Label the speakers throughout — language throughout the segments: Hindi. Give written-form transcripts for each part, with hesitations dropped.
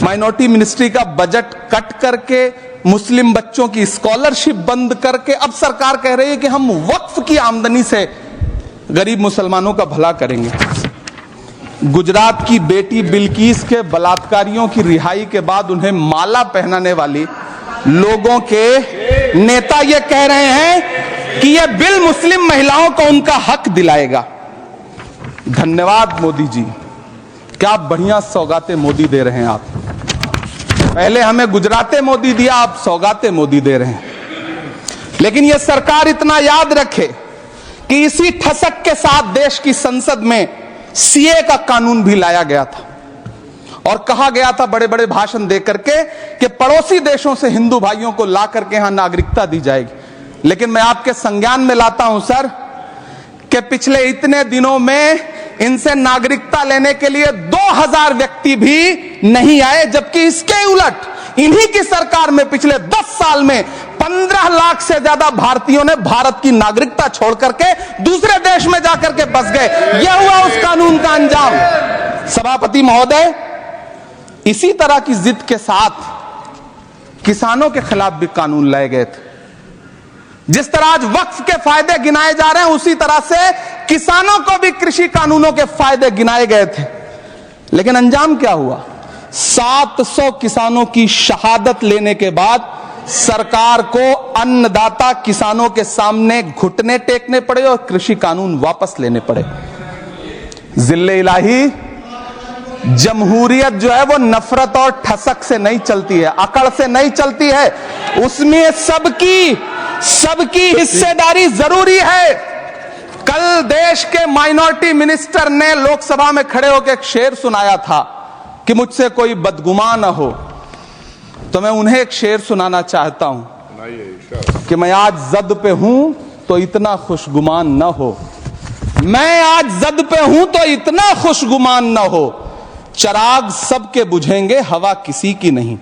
Speaker 1: माइनॉरिटी मिनिस्ट्री का बजट कट करके, मुस्लिम बच्चों की स्कॉलरशिप बंद करके अब सरकार कह रही है कि हम वक्फ की आमदनी से गरीब मुसलमानों का भला करेंगे। गुजरात की बेटी बिल्किस के बलात्कारियों की रिहाई के बाद उन्हें माला पहनाने वाली लोगों के नेता ये कह रहे हैं कि यह बिल मुस्लिम महिलाओं को उनका हक दिलाएगा। धन्यवाद मोदी जी, क्या बढ़िया सौगातें मोदी दे रहे हैं आप। पहले हमें गुजराते मोदी दिया, आप सौगाते मोदी दे रहे हैं। लेकिन यह सरकार इतना याद रखे कि इसी ठसक के साथ देश की संसद में सीए का कानून भी लाया गया था और कहा गया था बड़े बड़े भाषण देकर के कि पड़ोसी देशों से हिंदू भाइयों को ला करके यहां नागरिकता दी जाएगी। लेकिन मैं आपके संज्ञान में लाता हूं सर कि पिछले इतने दिनों में इनसे नागरिकता लेने के लिए 2000 व्यक्ति भी नहीं आए, जबकि इसके उलट इन्हीं की सरकार में पिछले 10 साल में 15 लाख से ज्यादा भारतीयों ने भारत की नागरिकता छोड़ करके दूसरे देश में जाकर के बस गए। यह हुआ उस कानून का अंजाम। सभापति महोदय, इसी तरह की जिद के साथ किसानों के खिलाफ भी कानून लाए गए थे। जिस तरह आज वक्फ के फायदे गिनाए जा रहे हैं, उसी तरह से किसानों को भी कृषि कानूनों के फायदे गिनाए गए थे। लेकिन अंजाम क्या हुआ? 700 किसानों की शहादत लेने के बाद सरकार को अन्नदाता किसानों के सामने घुटने टेकने पड़े और कृषि कानून वापस लेने पड़े। जिल्ले इलाही, जमहूरियत जो है वो नफरत और ठसक से नहीं चलती है, अकड़ से नहीं चलती है, उसमें सबकी हिस्सेदारी जरूरी है। कल देश के माइनॉरिटी मिनिस्टर ने लोकसभा में खड़े होकर एक शेर सुनाया था कि मुझसे कोई बदगुमान न हो, तो मैं उन्हें एक शेर सुनाना चाहता हूं कि मैं आज जद पे हूं तो इतना खुशगुमान न हो, मैं आज जद पे हूं तो इतना खुशगुमान न हो, चराग सबके बुझेंगे हवा किसी की नहीं।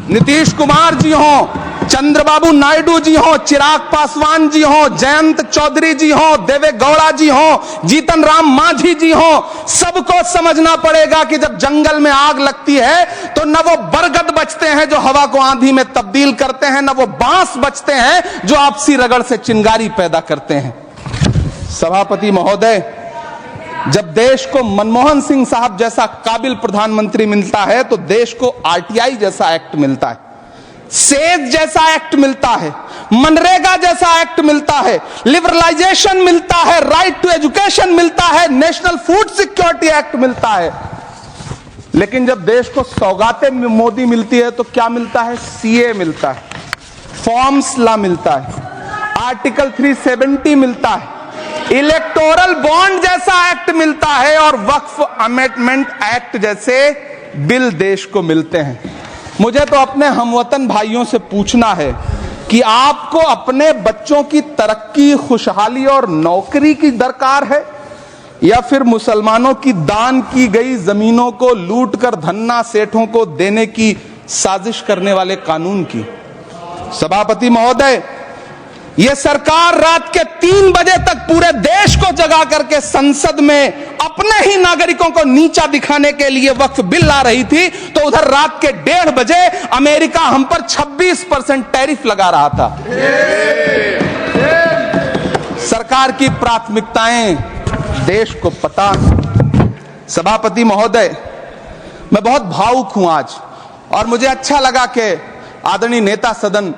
Speaker 1: नीतीश कुमार जी हो, चंद्रबाबू नायडू जी हो, चिराग पासवान जी हो, जयंत चौधरी जी हो, देवे गौड़ा जी हो, जीतन राम मांझी जी हो, सबको समझना पड़ेगा कि जब जंगल में आग लगती है तो न वो बरगद बचते हैं जो हवा को आंधी में तब्दील करते हैं, न वो बांस बचते हैं जो आपसी रगड़ से चिंगारी पैदा करते हैं। सभापति महोदय, जब देश को मनमोहन सिंह साहब जैसा काबिल प्रधानमंत्री मिलता है तो देश को आरटीआई जैसा एक्ट मिलता है, सेज जैसा एक्ट मिलता है, मनरेगा जैसा एक्ट मिलता है, लिबरलाइजेशन मिलता है, राइट टू एजुकेशन मिलता है, नेशनल फूड सिक्योरिटी एक्ट मिलता है। लेकिन जब देश को सौगातें मोदी मिलती है तो क्या मिलता है? सीए मिलता है, फॉर्म्स लॉ मिलता है, आर्टिकल 370 मिलता है, इलेक्टोरल बॉन्ड जैसा एक्ट मिलता है और वक्फ अमेंडमेंट एक्ट जैसे बिल देश को मिलते हैं। मुझे तो अपने हमवतन भाइयों से पूछना है कि आपको अपने बच्चों की तरक्की, खुशहाली और नौकरी की दरकार है या फिर मुसलमानों की दान की गई जमीनों को लूट कर धन्ना सेठों को देने की साजिश करने वाले कानून की? सभापति महोदय, यह सरकार रात के 3 बजे तक पूरे देश को जगा करके संसद में अपने ही नागरिकों को नीचा दिखाने के लिए वक्फ बिल ला रही थी, तो उधर रात के 1:30 बजे अमेरिका हम पर 26% टैरिफ लगा रहा था। सरकार की प्राथमिकताएं देश को पता। सभापति महोदय, मैं बहुत भावुक हूं आज, और मुझे अच्छा लगा कि आदरणीय नेता सदन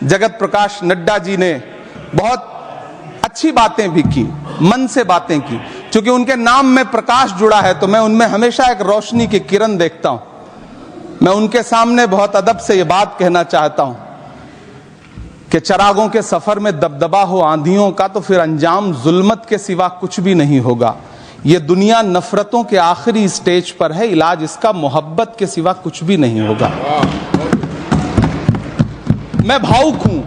Speaker 1: जगत प्रकाश नड्डा जी ने बहुत अच्छी बातें भी की, मन से बातें की। क्योंकि उनके नाम में प्रकाश जुड़ा है तो मैं उनमें हमेशा एक रोशनी की किरण देखता हूं। मैं उनके सामने बहुत अदब से यह बात कहना चाहता हूं कि चरागों के सफर में दबदबा हो आंधियों का तो फिर अंजाम जुल्मत के सिवा कुछ भी नहीं होगा। यह दुनिया नफरतों के आखिरी स्टेज पर है, इलाज इसका मोहब्बत के सिवा कुछ भी नहीं होगा। मैं भावुक हूं,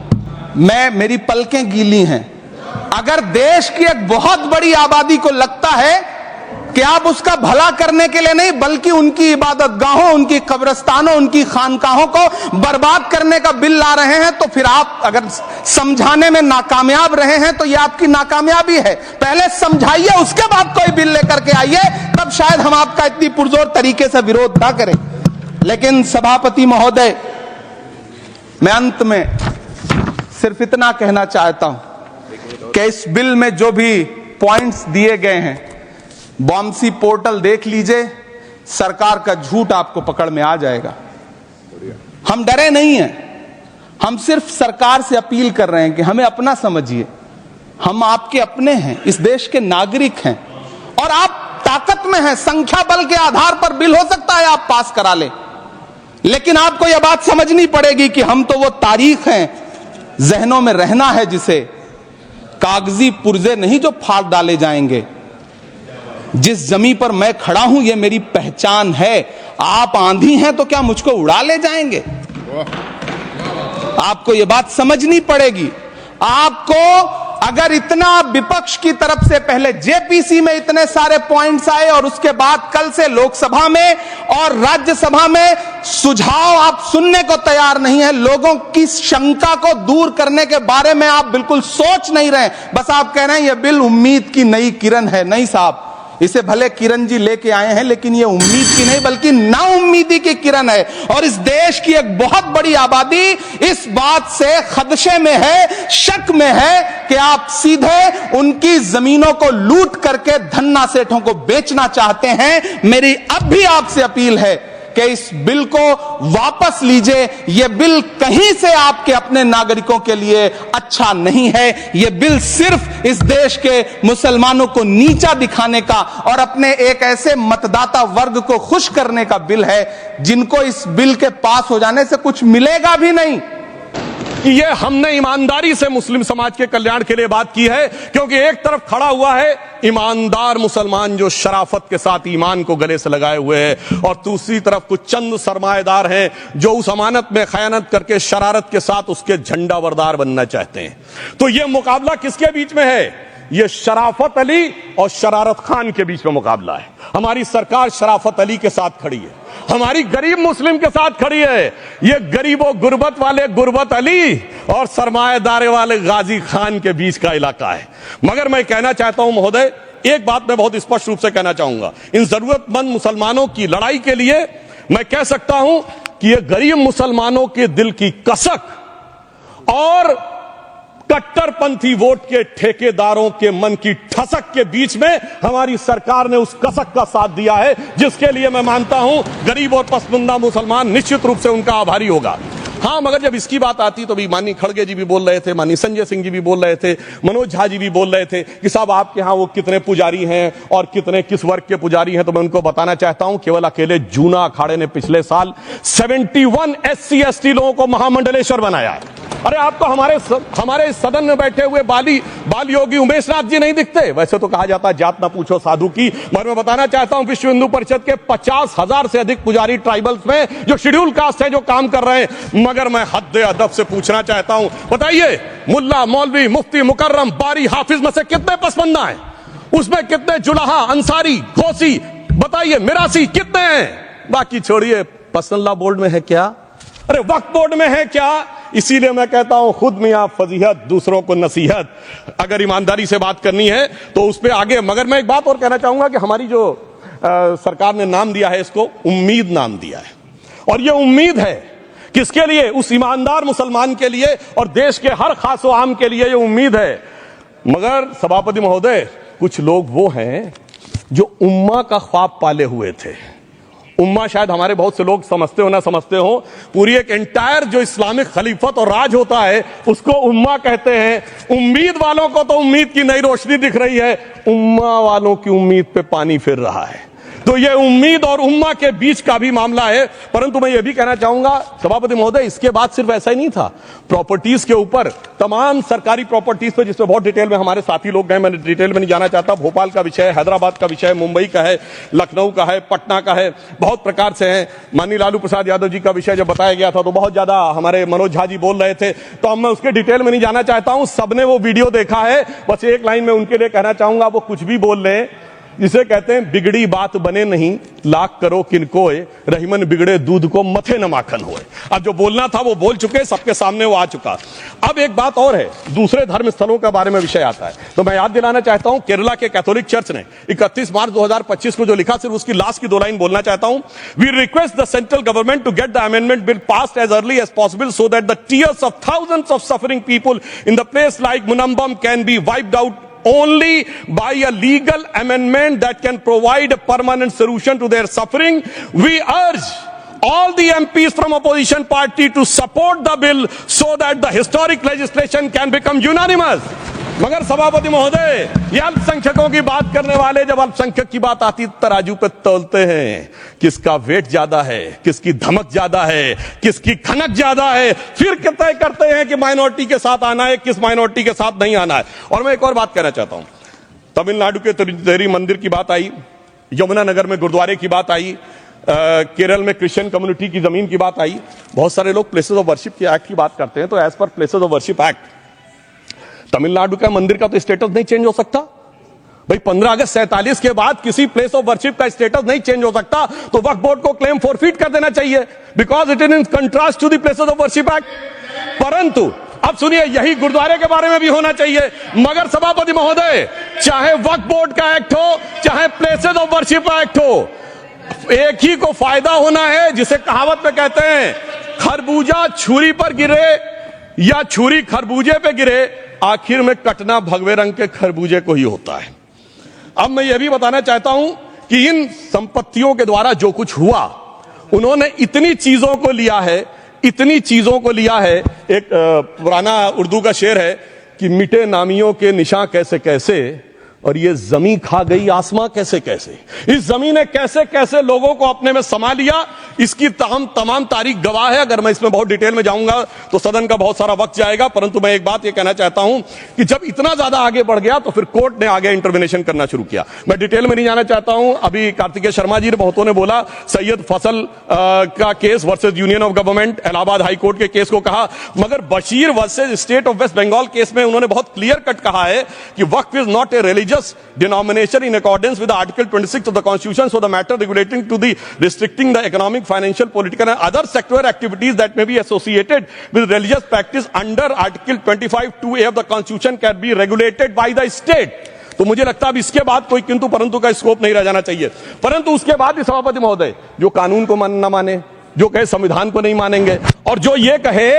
Speaker 1: मेरी पलकें गीली हैं। अगर देश की एक बहुत बड़ी आबादी को लगता है कि आप उसका भला करने के लिए नहीं बल्कि उनकी इबादतगाहों, उनकी कब्रिस्तानों, उनकी खानकाहों को बर्बाद करने का बिल ला रहे हैं, तो फिर आप अगर समझाने में नाकामयाब रहे हैं तो यह आपकी नाकामयाबी है। पहले समझाइए, उसके बाद कोई बिल लेकर के आइए, तब तब शायद हम आपका इतनी पुरजोर तरीके से विरोध ना करें। लेकिन सभापति महोदय, मैं अंत में सिर्फ इतना कहना चाहता हूं कि इस बिल में जो भी पॉइंट्स दिए गए हैं, बॉम्सी पोर्टल देख लीजिए, सरकार का झूठ आपको पकड़ में आ जाएगा। हम डरे नहीं हैं, हम सिर्फ सरकार से अपील कर रहे हैं कि हमें अपना समझिए, हम आपके अपने हैं, इस देश के नागरिक हैं और आप ताकत में हैं। संख्या बल के आधार पर बिल हो सकता है आप पास करा लें, लेकिन आपको यह बात समझनी पड़ेगी कि हम तो वो तारीख हैं, जहनों में रहना है जिसे, कागजी पुर्जे नहीं जो फाड़ डाले जाएंगे। जिस जमीन पर मैं खड़ा हूं ये मेरी पहचान है। आप आंधी हैं तो क्या मुझको उड़ा ले जाएंगे? आपको यह बात समझनी पड़ेगी। आपको अगर इतना विपक्ष की तरफ से पहले जेपीसी में इतने सारे पॉइंट्स आए और उसके बाद कल से लोकसभा में और राज्यसभा में सुझाव आप सुनने को तैयार नहीं है, लोगों की शंका को दूर करने के बारे में आप बिल्कुल सोच नहीं रहे, बस आप कह रहे हैं यह बिल उम्मीद की नई किरण है। नहीं साहब, इसे भले किरण जी लेके आए हैं, लेकिन ये उम्मीद की नहीं बल्कि नाउम्मीदी की किरण है। और इस देश की एक बहुत बड़ी आबादी इस बात से खदशे में है, शक में है कि आप सीधे उनकी जमीनों को लूट करके धन्ना सेठों को बेचना चाहते हैं। मेरी अब भी आपसे अपील है कि इस बिल को वापस लीजिए। यह बिल कहीं से आपके अपने नागरिकों के लिए अच्छा नहीं है। यह बिल सिर्फ इस देश के मुसलमानों को नीचा दिखाने का और अपने एक ऐसे मतदाता वर्ग को खुश करने का बिल है जिनको इस बिल के पास हो जाने से कुछ मिलेगा भी नहीं।
Speaker 2: ये हमने ईमानदारी से मुस्लिम समाज के कल्याण के लिए बात की है, क्योंकि एक तरफ खड़ा हुआ है ईमानदार मुसलमान जो शराफत के साथ ईमान को गले से लगाए हुए हैं, और दूसरी तरफ कुछ चंद सरमाएदार हैं जो उस अमानत में खयानत करके शरारत के साथ उसके झंडा बरदार बनना चाहते हैं। तो ये मुकाबला किसके बीच में है? ये शराफत अली और शरारत खान के बीच में मुकाबला है। हमारी सरकार शराफत अली के साथ खड़ी है, हमारी गरीब मुस्लिम के साथ खड़ी है। ये गरीबों गुर्बत वाले गुर्बत अली और सरमाएदार वाले गाजी खान के बीच का इलाका है। मगर मैं कहना चाहता हूं महोदय, एक बात मैं बहुत स्पष्ट रूप से कहना चाहूंगा, इन जरूरतमंद मुसलमानों की लड़ाई के लिए मैं कह सकता हूं कि ये गरीब मुसलमानों के दिल की कसक और कट्टरपंथी वोट के ठेकेदारों के मन की ठसक के बीच में हमारी सरकार ने उस कसक का साथ दिया है, जिसके लिए मैं मानता हूं गरीब और पसमानदा मुसलमान निश्चित रूप से उनका आभारी होगा। हां, मगर जब इसकी बात आती तो भी माननीय खड़गे जी भी बोल रहे थे, माननीय संजय सिंह जी भी बोल रहे थे, मनोज झा जी भी बोल रहे थे कि साहब आपके यहां वो कितने पुजारी हैं और कितने किस वर्ग के पुजारी हैं। तो मैं उनको बताना चाहता हूं, केवल अकेले जूना अखाड़े ने पिछले साल 71 SC ST लोगों को महामंडलेश्वर बनाया है। अरे आप तो हमारे सदन में बैठे हुए बाल योगी उमेश नाथ जी नहीं दिखते? वैसे तो कहा जाता है जात ना पूछो साधु की, मगर मैं बताना चाहता हूं विश्व हिंदू परिषद के 50,000 से अधिक पुजारी ट्राइबल्स में जो शेड्यूल कास्ट है जो काम कर रहे हैं। मगर मैं हद अदब से पूछना चाहता हूं, बताइए मुल्ला मौलवी मुफ्ती मुकर्रम बारी हाफिज में से कितने पसमंदा हैं? उसमें कितने जुलाहा अंसारी गौसी बताइए मिरासी कितने हैं? बाकी छोड़िए, पसंदला बोर्ड में है क्या? अरे वक्फ बोर्ड में है क्या? इसीलिए मैं कहता हूं खुद मियां फजीहत दूसरों को नसीहत। अगर ईमानदारी से बात करनी है तो उस पर आगे। मगर मैं एक बात और कहना चाहूंगा कि हमारी जो सरकार ने नाम दिया है, इसको उम्मीद नाम दिया है, और यह उम्मीद है किसके लिए? उस ईमानदार मुसलमान के लिए और देश के हर खास व आम के लिए यह उम्मीद है। मगर सभापति महोदय, कुछ लोग वो हैं जो उम्मा का ख्वाब पाले हुए थे। उम्मा शायद हमारे बहुत से लोग समझते हो ना समझते हो, पूरी एक एंटायर जो इस्लामिक खलीफत और राज होता है उसको उम्मा कहते हैं। उम्मीद वालों को तो उम्मीद की नई रोशनी दिख रही है, उम्मा वालों की उम्मीद पे पानी फिर रहा है। तो ये उम्मीद और उम्मा के बीच का भी मामला है। परंतु मैं ये भी कहना चाहूंगा सभापति महोदय, इसके बाद सिर्फ ऐसा ही नहीं था, प्रॉपर्टीज के ऊपर तमाम सरकारी प्रॉपर्टीज पे जिसमें बहुत डिटेल में हमारे साथी लोग गए, मैं डिटेल में नहीं जाना चाहता। भोपाल का विषय, हैदराबाद का विषय, मुंबई का है, लखनऊ का है, पटना का है, बहुत प्रकार से है। माननीय लालू प्रसाद यादव जी का विषय जब बताया गया था तो बहुत ज्यादा हमारे मनोज झा जी बोल रहे थे, तो अब मैं उसके डिटेल में नहीं जाना चाहता हूं। सबने वो वीडियो देखा है, बस एक लाइन में उनके लिए कहना चाहूंगा, वो कुछ भी बोल रहे, जिसे कहते हैं बिगड़ी बात बने नहीं, लाख करो किनकोए, रहीमन बिगड़े दूध को मथे न माखन होए। अब जो बोलना था वो बोल चुके, सबके सामने वो आ चुका। अब एक बात और है, दूसरे धर्म स्थलों के बारे में विषय आता है, तो मैं याद दिलाना चाहता हूं केरला के कैथोलिक चर्च ने 31 मार्च 2025 को जो लिखा, सिर्फ उसकी लास्ट की 2 लाइन बोलना चाहता हूं। We request the central government to get the amendment bill passed as early as possible so that the tears of thousands of suffering people in the place like Munambam can be wiped out only by a legal amendment that can provide a permanent solution to their suffering. We urge all the MPs from opposition party to support the bill so that the historic legislation can become unanimous. मगर सभापति महोदय, ये अल्पसंख्यकों की बात करने वाले जब अल्पसंख्यक की बात आती तराजू पे तौलते हैं, किसका वेट ज्यादा है, किसकी धमक ज्यादा है, किसकी खनक ज्यादा है, फिर तय करते हैं कि माइनॉरिटी के साथ आना है, किस माइनॉरिटी के साथ नहीं आना है। और मैं एक और बात कहना चाहता हूं, तमिलनाडु के तिरुचेरी मंदिर की बात आई, यमुनानगर में गुरुद्वारे की बात आई, केरल में क्रिश्चियन कम्युनिटी की जमीन की बात आई। बहुत सारे लोग प्लेसेस ऑफ वर्शिप के एक्ट की बात करते हैं, तो as per places of worship act Tamil Nadu का मंदिर का तो स्टेटस नहीं चेंज हो सकता भाई। 15 अगस्त 47 के बाद किसी प्लेस ऑफ वर्शिप का स्टेटस नहीं चेंज हो सकता, तो वक्फ बोर्ड को क्लेम फॉरफिट कर देना चाहिए, because it is in contrast to the places of worship act. परंतु अब सुनिए, यही गुरुद्वारे के बारे में भी होना चाहिए। मगर सभापति महोदय, चाहे वक्फ बोर्ड का एक्ट हो, चाहे प्लेसेस ऑफ वर्शिप एक्ट हो, एक ही को फायदा होना है, जिसे कहावत में कहते हैं खरबूजा छुरी पर गिरे या छुरी खरबूजे पे गिरे, आखिर में कटना भगवे रंग के खरबूजे को ही होता है। अब मैं यह भी बताना चाहता हूं कि इन संपत्तियों के द्वारा जो कुछ हुआ, उन्होंने इतनी चीजों को लिया है, इतनी चीजों को लिया है। एक पुराना उर्दू का शेर है कि मिटे नामियों के निशान कैसे कैसे, और ये जमीन खा गई आसमां कैसे कैसे। इस जमीन ने कैसे कैसे लोगों को अपने में समा लिया, इसकी तमाम तारीख गवाह है। अगर मैं इसमें बहुत डिटेल में जाऊंगा तो सदन का बहुत सारा वक्त जाएगा, परंतु मैं एक बात ये कहना चाहता हूं कि जब इतना ज्यादा आगे बढ़ गया तो फिर कोर्ट ने आगे इंटरवेंशन करना शुरू किया। मैं डिटेल में नहीं जाना चाहता हूं। अभी कार्तिकेय शर्मा जी ने, बहुतों ने बोला सैयद फसल का case versus union of government, Allahabad high court के केस को कहा, मगर Bashir versus state of West Bengal case में उन्होंने बहुत क्लियर कट कहा है कि waqf is not a religious denomination in accordance with the Article 26 of the Constitution, so the matter relating to the restricting the economic, financial, political and other sectoral activities that may be associated with religious practice under Article 25(2)(a) of the Constitution can be regulated by the state. तो मुझे लगता है अब इसके बाद कोई किंतु परंतु का स्कोप नहीं रह जाना चाहिए। परंतु उसके बाद भी सभापति महोदय, जो कानून को न माने, जो कहे संविधान को नहीं मानेंगे, और जो ये कहे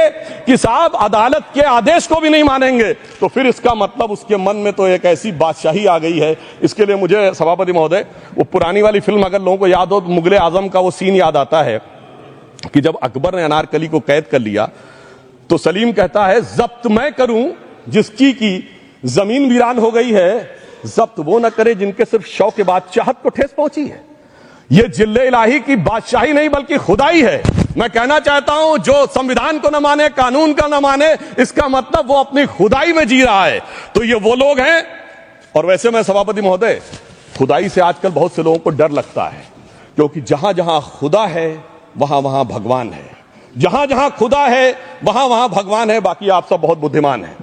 Speaker 2: कि साहब अदालत के आदेश को भी नहीं मानेंगे, तो फिर इसका मतलब उसके मन में तो एक ऐसी बादशाही आ गई है। इसके लिए मुझे सभापति महोदय, वो पुरानी वाली फिल्म अगर लोगों को याद हो, मुगले आजम का वो सीन याद आता है कि जब अकबर ने अनारकली को कैद कर लिया तो सलीम कहता है जब्त मैं करूं जिसकी की जमीन वीरान हो गई है, जब्त वो न करे जिनके सिर्फ शौक के बाद चाहत को ठेस पहुंची है। ये जिल्ले इलाही की बादशाही नहीं बल्कि खुदाई है। मैं कहना चाहता हूं, जो संविधान को न माने, कानून का न माने, इसका मतलब वो अपनी खुदाई में जी रहा है। तो ये वो लोग हैं। और वैसे मैं सभापति महोदय, खुदाई से आजकल बहुत से लोगों को डर लगता है, क्योंकि जहां जहां खुदा है वहां वहां भगवान है, जहां जहां खुदा है वहां वहां भगवान है। बाकी आप सब बहुत बुद्धिमान हैं।